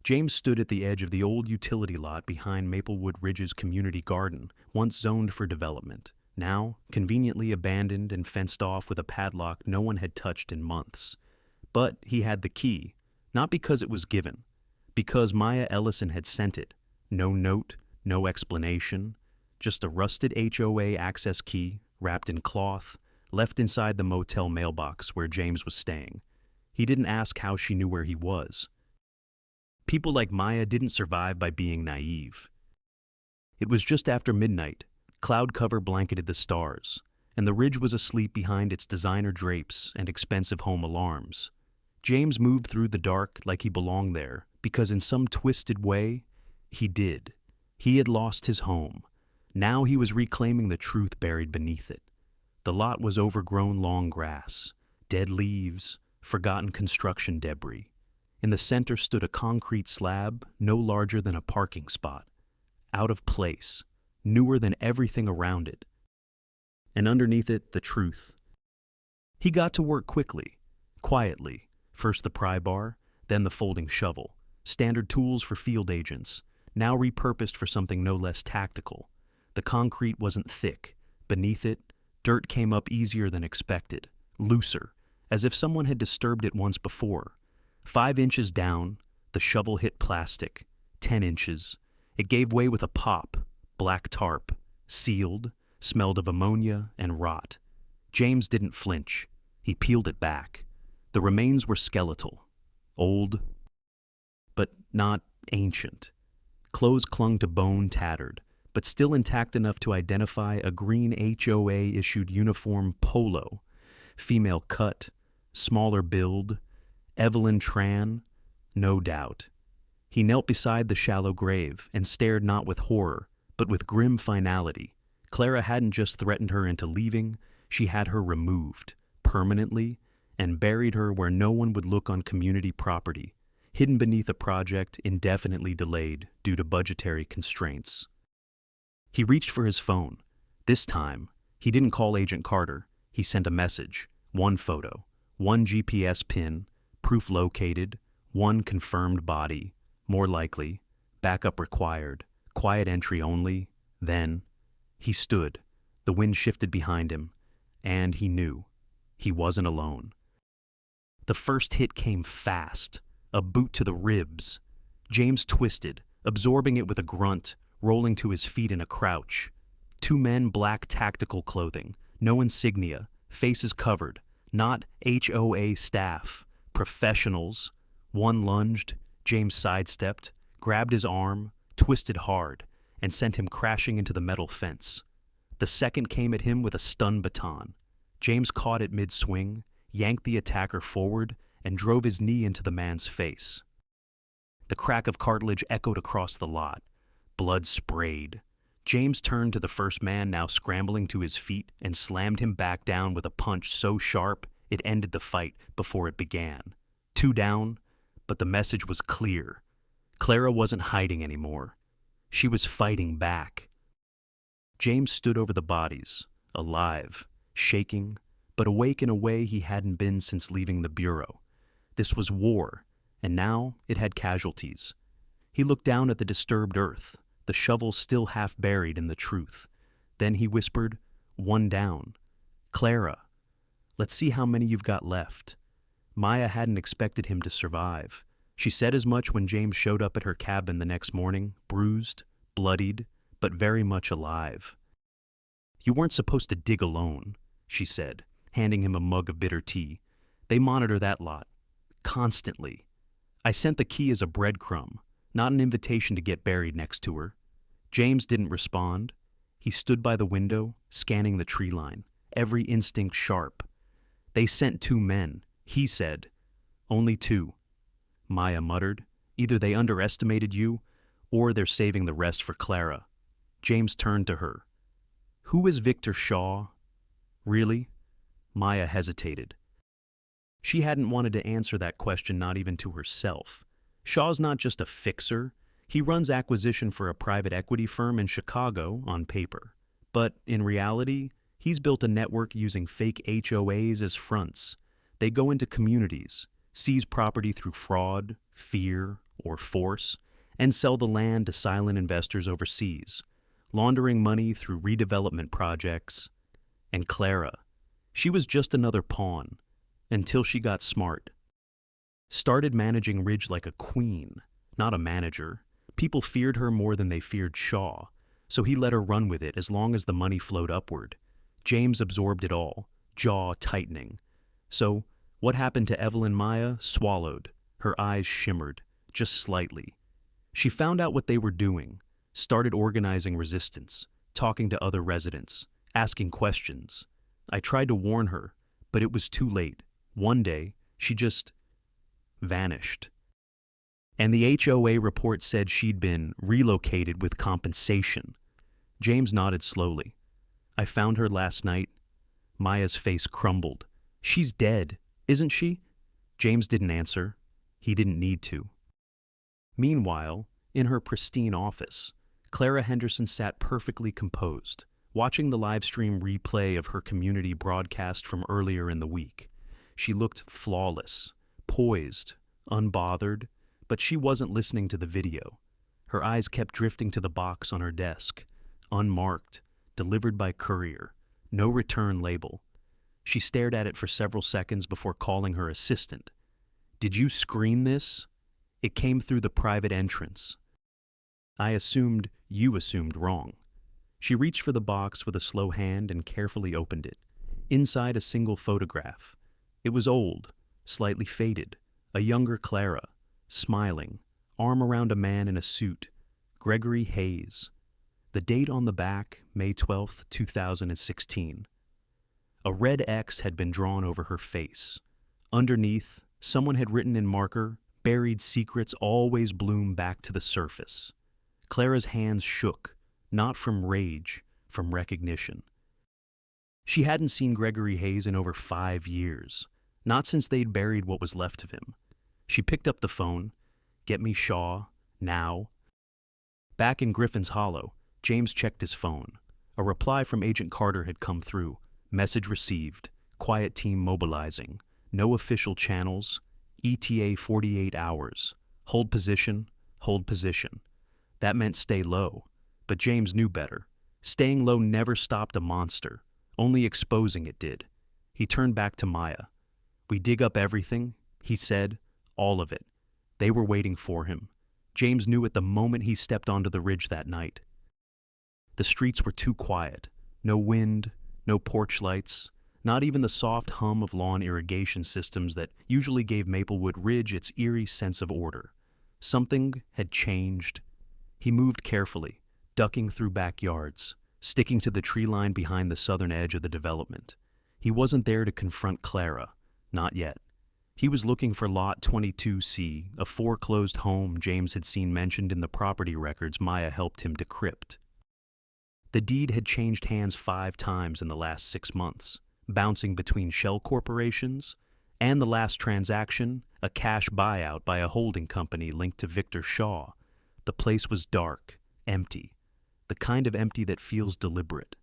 S1: James stood at the edge of the old utility lot behind Maplewood Ridge's community garden, once zoned for development, now conveniently abandoned and fenced off with a padlock no one had touched in months. But he had the key, not because it was given, because Maya Ellison had sent it. No note, no explanation, just a rusted HOA access key wrapped in cloth, left inside the motel mailbox where James was staying. He didn't ask how she knew where he was. People like Maya didn't survive by being naive. It was just after midnight. Cloud cover blanketed the stars, and the ridge was asleep behind its designer drapes and expensive home alarms. James moved through the dark like he belonged there, because in some twisted way, he did. He had lost his home. Now he was reclaiming the truth buried beneath it. The lot was overgrown long grass, dead leaves, forgotten construction debris. In the center stood a concrete slab no larger than a parking spot, out of place, newer than everything around it. And underneath it, the truth. He got to work quickly, quietly, first the pry bar, then the folding shovel, standard tools for field agents, now repurposed for something no less tactical. The concrete wasn't thick. Beneath it, dirt came up easier than expected, looser, as if someone had disturbed it once before. 5 inches down, the shovel hit plastic. 10 inches. It gave way with a pop. Black tarp, sealed, smelled of ammonia and rot. James didn't flinch. He peeled it back. The remains were skeletal, old, but not ancient. Clothes clung to bone, tattered, but still intact enough to identify a green HOA-issued uniform polo, female cut, smaller build, Evelyn Tran, no doubt. He knelt beside the shallow grave and stared not with horror, but with grim finality. Clara hadn't just threatened her into leaving, she had her removed, permanently, and buried her where no one would look on community property, hidden beneath a project indefinitely delayed due to budgetary constraints. He reached for his phone. This time, he didn't call Agent Carter. He sent a message, 1 photo, 1 GPS pin, proof located, 1 confirmed body, more likely, backup required, quiet entry only. Then, he stood. The wind shifted behind him, and he knew he wasn't alone. The first hit came fast, a boot to the ribs. James twisted, absorbing it with a grunt, rolling to his feet in a crouch. 2 men, black tactical clothing, no insignia, faces covered, not HOA staff, professionals. 1 lunged, James sidestepped, grabbed his arm, twisted hard, and sent him crashing into the metal fence. The second came at him with a stun baton. James caught it mid-swing, yanked the attacker forward, and drove his knee into the man's face. The crack of cartilage echoed across the lot. Blood sprayed. James turned to the first man, now scrambling to his feet, and slammed him back down with a punch so sharp it ended the fight before it began. 2 down, but the message was clear. Clara wasn't hiding anymore. She was fighting back. James stood over the bodies, alive, shaking, but awake in a way he hadn't been since leaving the bureau. This was war, and now it had casualties. He looked down at the disturbed earth, the shovel still half buried in the truth. Then he whispered, 1 down. Clara, let's see how many you've got left. Maya hadn't expected him to survive. She said as much when James showed up at her cabin the next morning, bruised, bloodied, but very much alive. You weren't supposed to dig alone, she said, handing him a mug of bitter tea. They monitor that lot. Constantly. I sent the key as a breadcrumb, not an invitation to get buried next to her. James didn't respond. He stood by the window, scanning the tree line, every instinct sharp. They sent 2 men, he said. Only 2. Maya muttered. Either they underestimated you, or they're saving the rest for Clara. James turned to her. Who is Victor Shaw? Really? Maya hesitated. She hadn't wanted to answer that question, not even to herself. Shaw's not just a fixer. He runs acquisition for a private equity firm in Chicago on paper. But in reality, he's built a network using fake HOAs as fronts. They go into communities, seize property through fraud, fear, or force, and sell the land to silent investors overseas, laundering money through redevelopment projects. And Clara, she was just another pawn, until she got smart. Started managing Ridge like a queen, not a manager. People feared her more than they feared Shaw, so he let her run with it as long as the money flowed upward. James absorbed it all, jaw tightening. So, what happened to Evelyn Maya swallowed. Her eyes shimmered, just slightly. She found out what they were doing, started organizing resistance, talking to other residents, asking questions. I tried to warn her, but it was too late. One day, she just vanished. And the HOA report said she'd been relocated with compensation. James nodded slowly. I found her last night. Maya's face crumbled. She's dead, isn't she? James didn't answer. He didn't need to. Meanwhile, in her pristine office, Clara Henderson sat perfectly composed, watching the live stream replay of her community broadcast from earlier in the week. She looked flawless, poised, unbothered, but she wasn't listening to the video. Her eyes kept drifting to the box on her desk, unmarked, delivered by courier, no return label. She stared at it for several seconds before calling her assistant. Did you screen this? It came through the private entrance. I assumed you assumed wrong. She reached for the box with a slow hand and carefully opened it. Inside, a single photograph. It was old, slightly faded, a younger Clara, smiling, arm around a man in a suit, Gregory Hayes. The date on the back, May 12th, 2016. A red X had been drawn over her face. Underneath, someone had written in marker, "Buried secrets always bloom back to the surface." Clara's hands shook, not from rage, from recognition. She hadn't seen Gregory Hayes in over 5 years, not since they'd buried what was left of him. She picked up the phone. Get me Shaw, now. Back in Griffin's Hollow, James checked his phone. A reply from Agent Carter had come through. Message received. Quiet team mobilizing. No official channels. ETA 48 hours. Hold position, hold position. That meant stay low. But James knew better. Staying low never stopped a monster. Only exposing it did. He turned back to Maya. We dig up everything, he said. All of it. They were waiting for him. James knew it the moment he stepped onto the ridge that night. The streets were too quiet. No wind, no porch lights, not even the soft hum of lawn irrigation systems that usually gave Maplewood Ridge its eerie sense of order. Something had changed. He moved carefully, ducking through backyards, sticking to the tree line behind the southern edge of the development. He wasn't there to confront Clara, not yet. He was looking for Lot 22C, a foreclosed home James had seen mentioned in the property records Maya helped him decrypt. The deed had changed hands 5 times in the last 6 months, bouncing between shell corporations, and the last transaction, a cash buyout by a holding company linked to Victor Shaw. The place was dark, empty, the kind of empty that feels deliberate.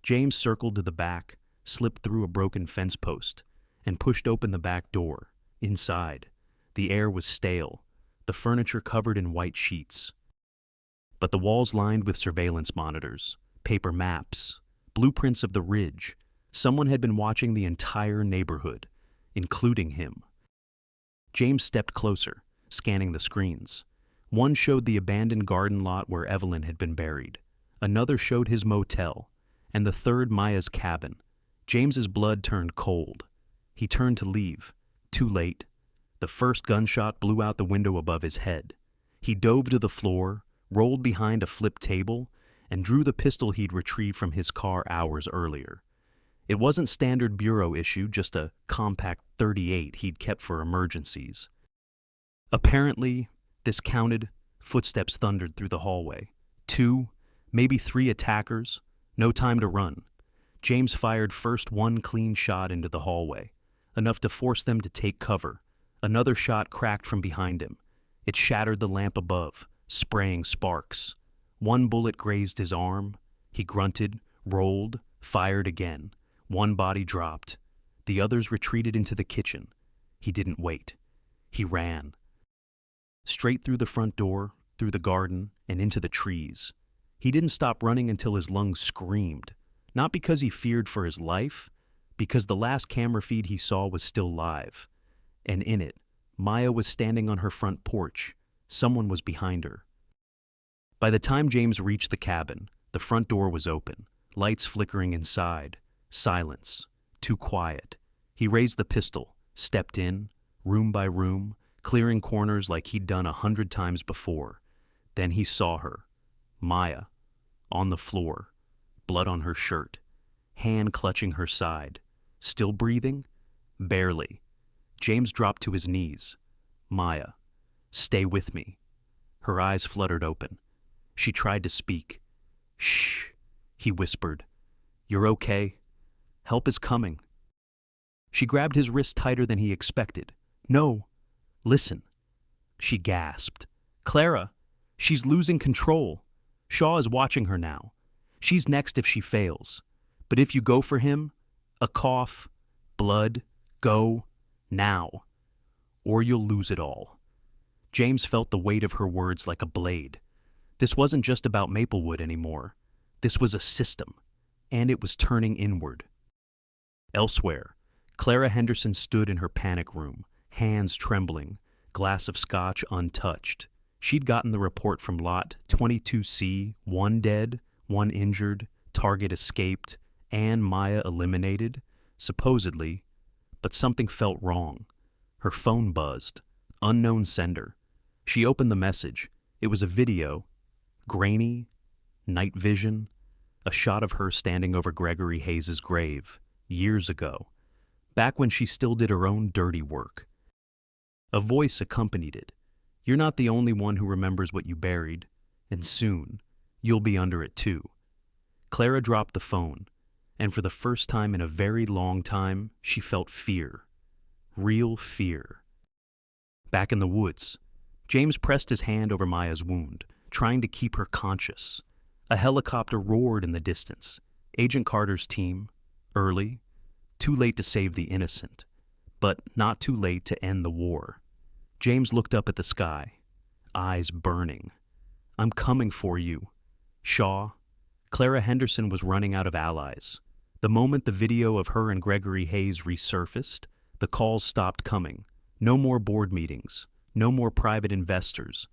S1: James circled to the back, slipped through a broken fence post, and pushed open the back door. Inside, the air was stale, the furniture covered in white sheets. But the walls lined with surveillance monitors, paper maps, blueprints of the ridge. Someone had been watching the entire neighborhood, including him. James stepped closer, scanning the screens. One showed the abandoned garden lot where Evelyn had been buried. Another showed his motel, and the third Maya's cabin. James's blood turned cold. He turned to leave. Too late. The first gunshot blew out the window above his head. He dove to the floor, rolled behind a flipped table, and drew the pistol he'd retrieved from his car hours earlier. It wasn't standard bureau issue, just a compact .38 he'd kept for emergencies. Apparently, this counted. Footsteps thundered through the hallway. 2, maybe 3 attackers. No time to run. James fired first one clean shot into the hallway, enough to force them to take cover. Another shot cracked from behind him. It shattered the lamp above, spraying sparks. One bullet grazed his arm. He grunted, rolled, fired again. One body dropped. The others retreated into the kitchen. He didn't wait. He ran. Straight through the front door, through the garden, and into the trees. He didn't stop running until his lungs screamed. Not because he feared for his life, because the last camera feed he saw was still live. And in it, Maya was standing on her front porch. Someone was behind her. By the time James reached the cabin, the front door was open, lights flickering inside, silence. too quiet. He raised the pistol, stepped in, room by room, clearing corners like he'd done 100 times before. Then he saw her, Maya, on the floor, blood on her shirt, hand clutching her side. Still breathing? Barely. James dropped to his knees. Maya, stay with me. Her eyes fluttered open. She tried to speak. Shh, he whispered. You're okay. Help is coming. She grabbed his wrist tighter than he expected. No, listen. She gasped. Clara, she's losing control. Shaw is watching her now. She's next if she fails. But if you go for him, a cough, blood, go, now. Or you'll lose it all. James felt the weight of her words like a blade. This wasn't just about Maplewood anymore. This was a system, and it was turning inward. Elsewhere, Clara Henderson stood in her panic room, hands trembling, glass of scotch untouched. She'd gotten the report from Lot 22C, 1 dead, 1 injured, target escaped, and Maya eliminated, supposedly, but something felt wrong. Her phone buzzed. Unknown sender. She opened the message. It was a video. Grainy, night vision, a shot of her standing over Gregory Hayes's grave, years ago, back when she still did her own dirty work. A voice accompanied it. You're not the only one who remembers what you buried, and soon, you'll be under it too. Clara dropped the phone, and for the first time in a very long time, she felt fear. Real fear. Back in the woods, James pressed his hand over Maya's wound, trying to keep her conscious. A helicopter roared in the distance. Agent Carter's team, early, too late to save the innocent, but not too late to end the war. James looked up at the sky, eyes burning. I'm coming for you. Shaw. Clara Henderson was running out of allies. The moment the video of her and Gregory Hayes resurfaced, the calls stopped coming. No more board meetings. No more private investors.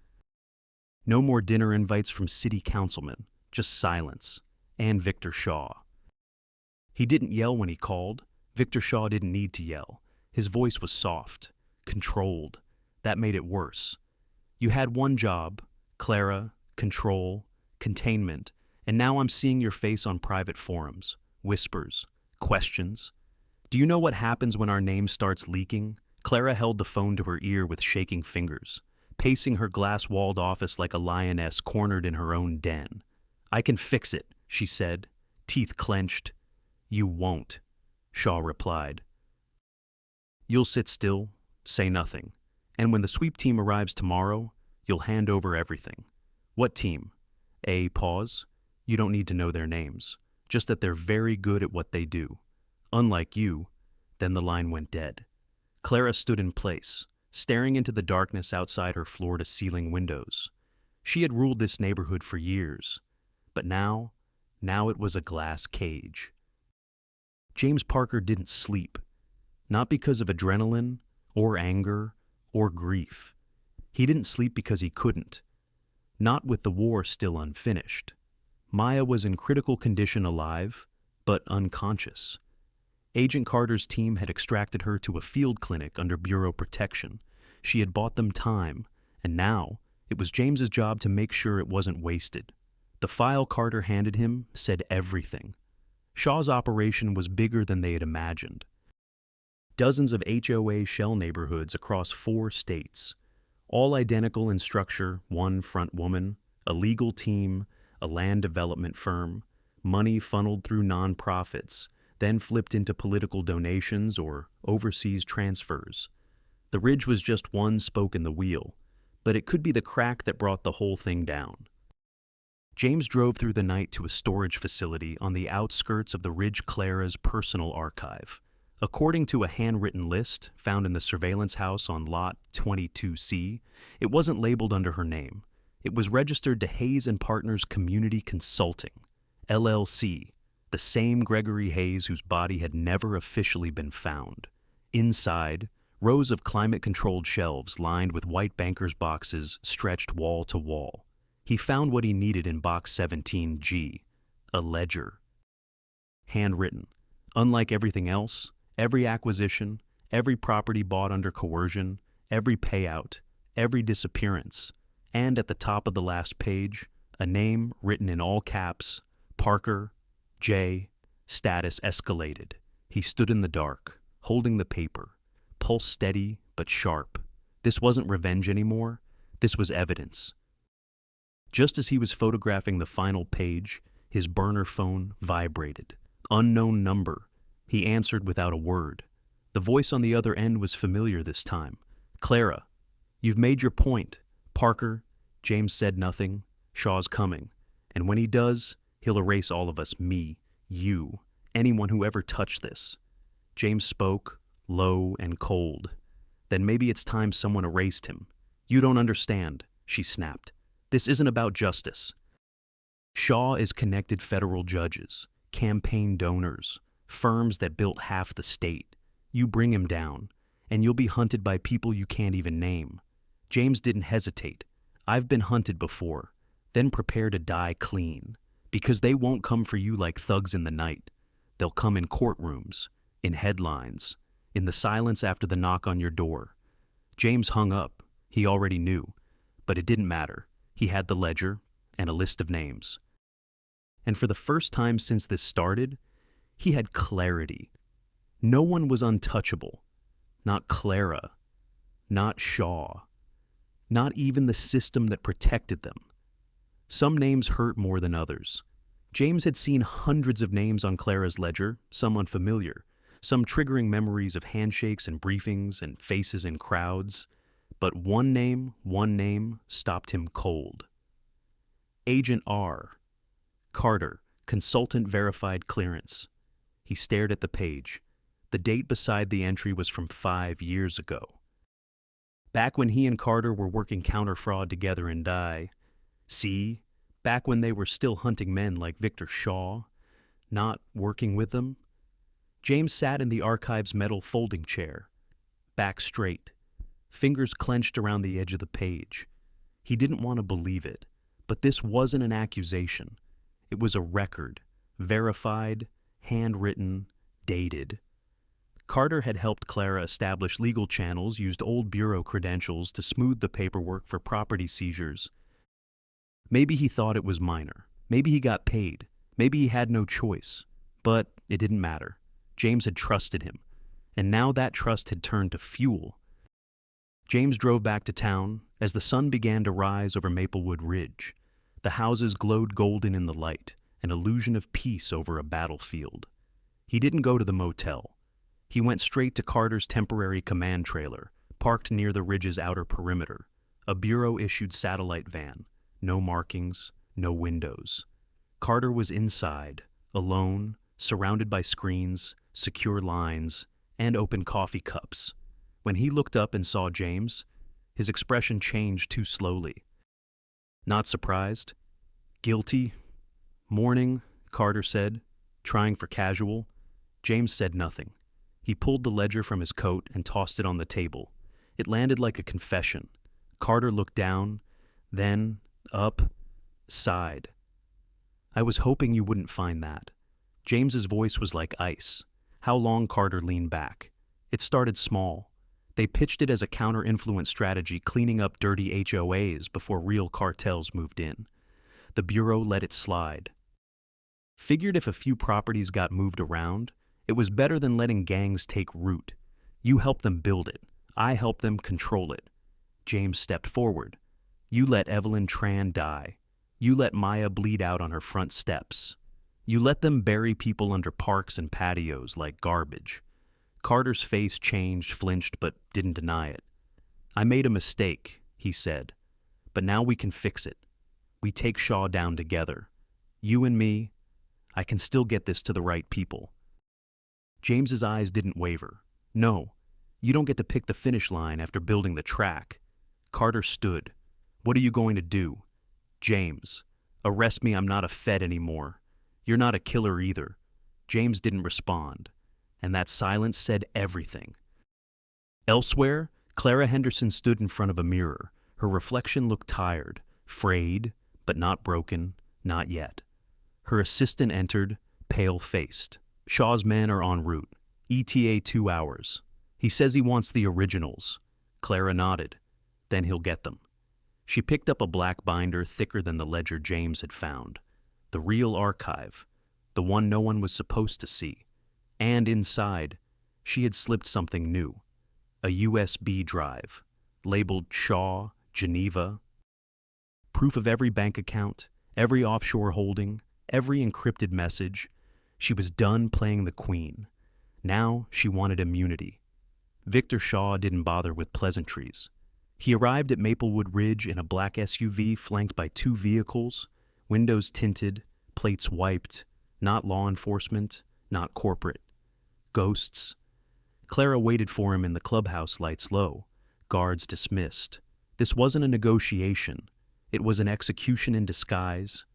S1: No more dinner invites from city councilmen. Just silence. And Victor Shaw. He didn't yell when he called. Victor Shaw didn't need to yell. His voice was soft, controlled. That made it worse. You had one job, Clara, control, containment, and now I'm seeing your face on private forums, whispers, questions. Do you know what happens when our name starts leaking? Clara held the phone to her ear with shaking fingers, pacing her glass-walled office like a lioness cornered in her own den. I can fix it, she said, teeth clenched. You won't, Shaw replied. You'll sit still, say nothing, and when the sweep team arrives tomorrow, you'll hand over everything. What team? A pause. You don't need to know their names, just that they're very good at what they do. Unlike you, then the line went dead. Clara stood in place, staring into the darkness outside her floor-to-ceiling windows. She had ruled this neighborhood for years, but now it was a glass cage. James Parker didn't sleep, not because of adrenaline, or anger, or grief. He didn't sleep because he couldn't, not with the war still unfinished. Maya was in critical condition alive, but unconscious. Agent Carter's team had extracted her to a field clinic under Bureau protection. She had bought them time, and now it was James's job to make sure it wasn't wasted. The file Carter handed him said everything. Shaw's operation was bigger than they had imagined. Dozens of HOA shell neighborhoods across 4 states, all identical in structure, one front woman, a legal team, a land development firm, money funneled through nonprofits, then flipped into political donations or overseas transfers. The Ridge was just one spoke in the wheel, but it could be the crack that brought the whole thing down. James drove through the night to a storage facility on the outskirts of the Ridge Clara's personal archive. According to a handwritten list found in the surveillance house on Lot 22C, it wasn't labeled under her name. It was registered to Hayes and Partners Community Consulting, LLC, the same Gregory Hayes whose body had never officially been found. Inside, rows of climate-controlled shelves lined with white banker's boxes stretched wall to wall. He found what he needed in box 17G, a ledger. Handwritten, Unlike everything else, every acquisition, every property bought under coercion, every payout, every disappearance, and at the top of the last page, a name written in all caps, Parker, J, status escalated. He stood in the dark, holding the paper, pulse steady but sharp. This wasn't revenge anymore, this was evidence. Just as he was photographing the final page, his burner phone vibrated. Unknown number. He answered without a word. The voice on the other end was familiar this time. Clara, you've made your point. Parker, James said nothing. Shaw's coming. And when he does, he'll erase all of us, me, you, anyone who ever touched this. James spoke, low and cold. Then maybe it's time someone erased him. You don't understand, she snapped. This isn't about justice. Shaw is connected federal judges, campaign donors, firms that built half the state. You bring him down, and you'll be hunted by people you can't even name. James didn't hesitate. I've been hunted before. Then prepare to die clean, because they won't come for you like thugs in the night. They'll come in courtrooms, in headlines, in the silence after the knock on your door. James hung up. He already knew, but it didn't matter. He had the ledger and a list of names. And for the first time since this started, he had clarity. No one was untouchable. Not Clara. Not Shaw. Not even the system that protected them. Some names hurt more than others. James had seen hundreds of names on Clara's ledger, some unfamiliar, some triggering memories of handshakes and briefings and faces in crowds. But one name stopped him cold. Agent R. Carter, consultant verified clearance. He stared at the page. The date beside the entry was from 5 years ago. Back when he and Carter were working counter-fraud together in Dye. See, back when they were still hunting men like Victor Shaw, not working with them. James sat in the archive's metal folding chair, back straight, fingers clenched around the edge of the page. He didn't want to believe it, but this wasn't an accusation. It was a record, verified, handwritten, dated. Carter had helped Clara establish legal channels, used old bureau credentials to smooth the paperwork for property seizures. Maybe he thought it was minor. Maybe he got paid. Maybe he had no choice. But it didn't matter. James had trusted him, and now that trust had turned to fuel. James drove back to town as the sun began to rise over Maplewood Ridge. The houses glowed golden in the light, an illusion of peace over a battlefield. He didn't go to the motel. He went straight to Carter's temporary command trailer, parked near the ridge's outer perimeter, a bureau-issued satellite van, no markings, no windows. Carter was inside, alone, surrounded by screens, secure lines, and open coffee cups. When he looked up and saw James, his expression changed too slowly. Not surprised? Guilty? Morning, Carter said, trying for casual. James said nothing. He pulled the ledger from his coat and tossed it on the table. It landed like a confession. Carter looked down, then up, sighed. I was hoping you wouldn't find that. James's voice was like ice. How long? Carter leaned back. It started small. They pitched it as a counter-influence strategy, cleaning up dirty HOAs before real cartels moved in. The Bureau let it slide. Figured if a few properties got moved around, it was better than letting gangs take root. You helped them build it. I helped them control it. James stepped forward. You let Evelyn Tran die. You let Maya bleed out on her front steps. You let them bury people under parks and patios like garbage. Carter's face changed, flinched, but didn't deny it. I made a mistake, he said, but now we can fix it. We take Shaw down together. You and me. I can still get this to the right people. James's eyes didn't waver. No, you don't get to pick the finish line after building the track. Carter stood. What are you going to do? James, arrest me. I'm not a Fed anymore. You're not a killer either. James didn't respond, and that silence said everything. Elsewhere, Clara Henderson stood in front of a mirror. Her reflection looked tired, frayed, but not broken, not yet. Her assistant entered, pale-faced. Shaw's men are en route. ETA 2 hours. He says he wants the originals. Clara nodded. Then he'll get them. She picked up a black binder thicker than the ledger James had found. The real archive. The one no one was supposed to see. And inside, she had slipped something new. A USB drive, labeled Shaw, Geneva. Proof of every bank account, every offshore holding, every encrypted message. She was done playing the queen. Now she wanted immunity. Victor Shaw didn't bother with pleasantries. He arrived at Maplewood Ridge in a black SUV flanked by 2 vehicles, windows tinted, plates wiped, not law enforcement, not corporate. Ghosts. Clara waited for him in the clubhouse, lights low, guards dismissed. This wasn't a negotiation. It was an execution in disguise.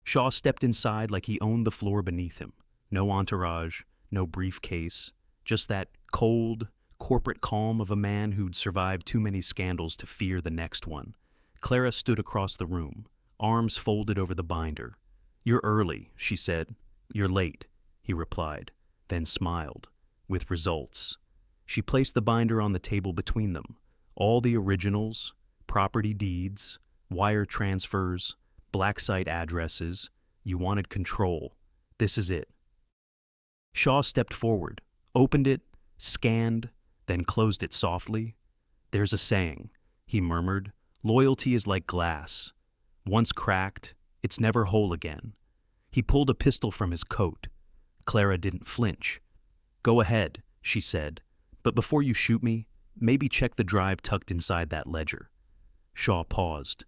S1: Shaw stepped inside like he owned the floor beneath him. No entourage, no briefcase, just that cold, corporate calm of a man who'd survived too many scandals to fear the next one. Clara stood across the room, arms folded over the binder. "You're early," she said. "You're late," he replied, then smiled. With results. She placed the binder on the table between them. All the originals, property deeds, wire transfers, black site addresses. You wanted control. This is it. Shaw stepped forward, opened it, scanned, then closed it softly. "There's a saying," he murmured. "Loyalty is like glass. Once cracked, it's never whole again." He pulled a pistol from his coat. Clara didn't flinch. "Go ahead," she said, "but before you shoot me, maybe check the drive tucked inside that ledger." Shaw paused.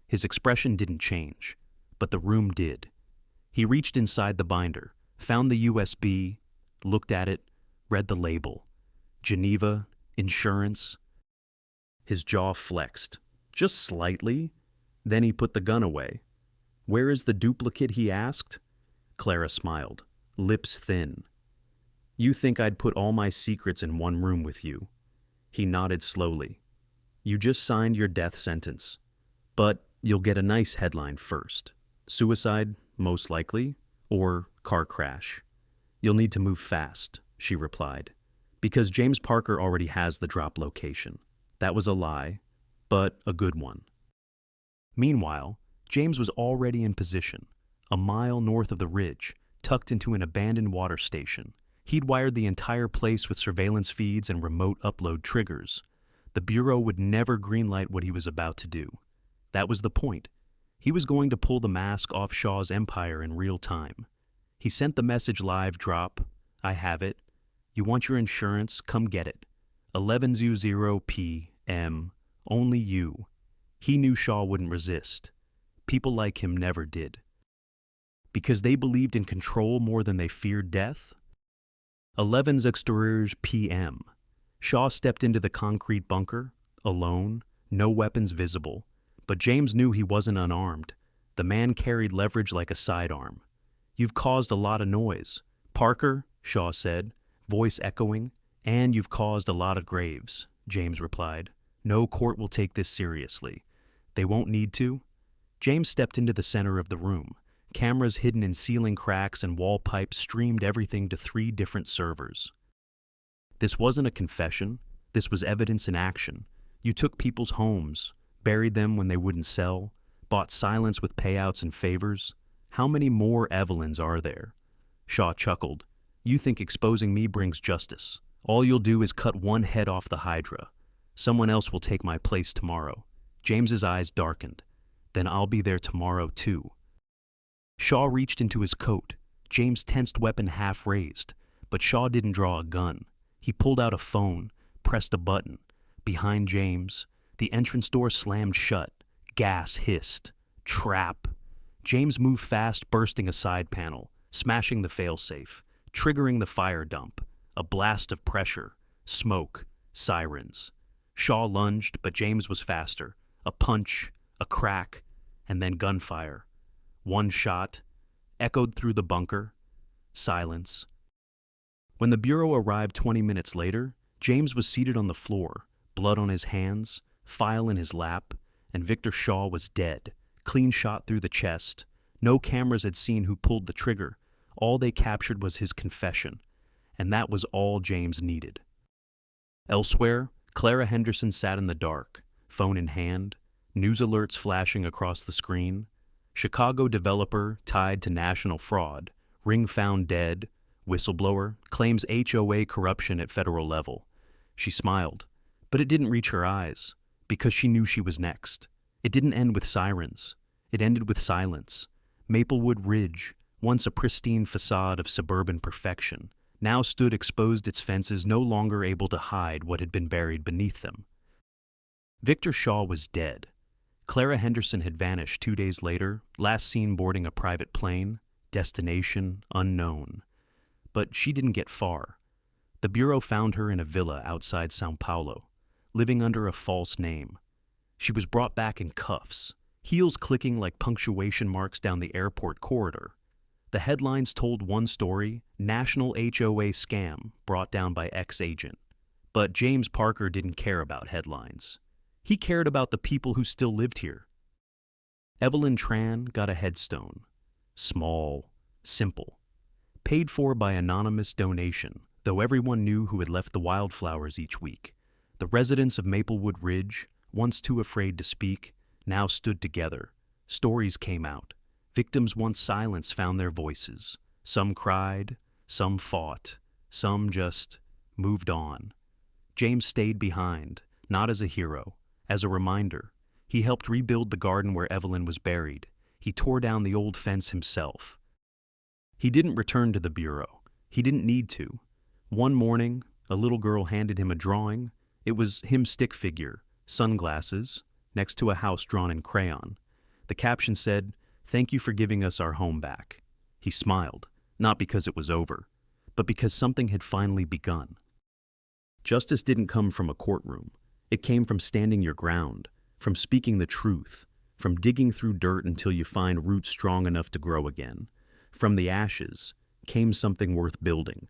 S1: His expression didn't change, but the room did. He reached inside the binder, found the USB, looked at it, read the label. Geneva, insurance. His jaw flexed, just slightly. Then he put the gun away. "Where is the duplicate?" he asked. Clara smiled, lips thin. "You think I'd put all my secrets in one room with you?" He nodded slowly. "You just signed your death sentence. But you'll get a nice headline first. Suicide, most likely, or car crash. You'll need to move fast," she replied, "because James Parker already has the drop location." That was a lie, but a good one. Meanwhile, James was already in position, a mile north of the ridge, tucked into an abandoned water station. He'd wired the entire place with surveillance feeds and remote upload triggers. The Bureau would never greenlight what he was about to do. That was the point. He was going to pull the mask off Shaw's empire in real time. He sent the message live drop. "I have it. You want your insurance? Come get it. 11:00 p.m. Only you." He knew Shaw wouldn't resist. People like him never did. Because they believed in control more than they feared death? 11:00 p.m. Shaw stepped into the concrete bunker, alone, no weapons visible. But James knew he wasn't unarmed. The man carried leverage like a sidearm. "You've caused a lot of noise, Parker," Shaw said, voice echoing. "And you've caused a lot of graves," James replied. "No court will take this seriously. They won't need to." James stepped into the center of the room. Cameras hidden in ceiling cracks and wall pipes streamed everything to 3 different servers. This wasn't a confession. This was evidence in action. You took people's homes, buried them when they wouldn't sell, bought silence with payouts and favors. How many more Evelyns are there? Shaw chuckled. "You think exposing me brings justice. All you'll do is cut one head off the Hydra. Someone else will take my place tomorrow." James's eyes darkened. "Then I'll be there tomorrow too." Shaw reached into his coat, James' tensed weapon half raised, but Shaw didn't draw a gun. He pulled out a phone, pressed a button. Behind James, the entrance door slammed shut. Gas hissed. Trap. James moved fast, bursting a side panel, smashing the failsafe, triggering the fire dump. A blast of pressure, smoke, sirens. Shaw lunged, but James was faster. A punch, a crack, and then gunfire. One shot, echoed through the bunker. Silence. When the Bureau arrived 20 minutes later, James was seated on the floor, blood on his hands, file in his lap, and Victor Shaw was dead, clean shot through the chest. No cameras had seen who pulled the trigger. All they captured was his confession, and that was all James needed. Elsewhere, Clara Henderson sat in the dark, phone in hand, news alerts flashing across the screen. Chicago developer tied to national fraud, ring found dead, whistleblower claims HOA corruption at federal level. She smiled, but it didn't reach her eyes, because she knew she was next. It didn't end with sirens. It ended with silence. Maplewood Ridge, once a pristine façade of suburban perfection, now stood exposed, its fences no longer able to hide what had been buried beneath them. Victor Shaw was dead. Clara Henderson had vanished 2 days later, last seen boarding a private plane, destination unknown. But she didn't get far. The Bureau found her in a villa outside São Paulo, living under a false name. She was brought back in cuffs, heels clicking like punctuation marks down the airport corridor. The headlines told one story: national HOA scam brought down by ex-agent. But James Parker didn't care about headlines. He cared about the people who still lived here. Evelyn Tran got a headstone. Small, simple. Paid for by anonymous donation, though everyone knew who had left the wildflowers each week. The residents of Maplewood Ridge, once too afraid to speak, now stood together. Stories came out. Victims once silenced found their voices. Some cried, some fought, some just moved on. James stayed behind, not as a hero, as a reminder. He helped rebuild the garden where Evelyn was buried. He tore down the old fence himself. He didn't return to the Bureau. He didn't need to. One morning, a little girl handed him a drawing. It was him stick figure, sunglasses, next to a house drawn in crayon. The caption said, "Thank you for giving us our home back." He smiled, not because it was over, but because something had finally begun. Justice didn't come from a courtroom. It came from standing your ground, from speaking the truth, from digging through dirt until you find roots strong enough to grow again. From the ashes came something worth building,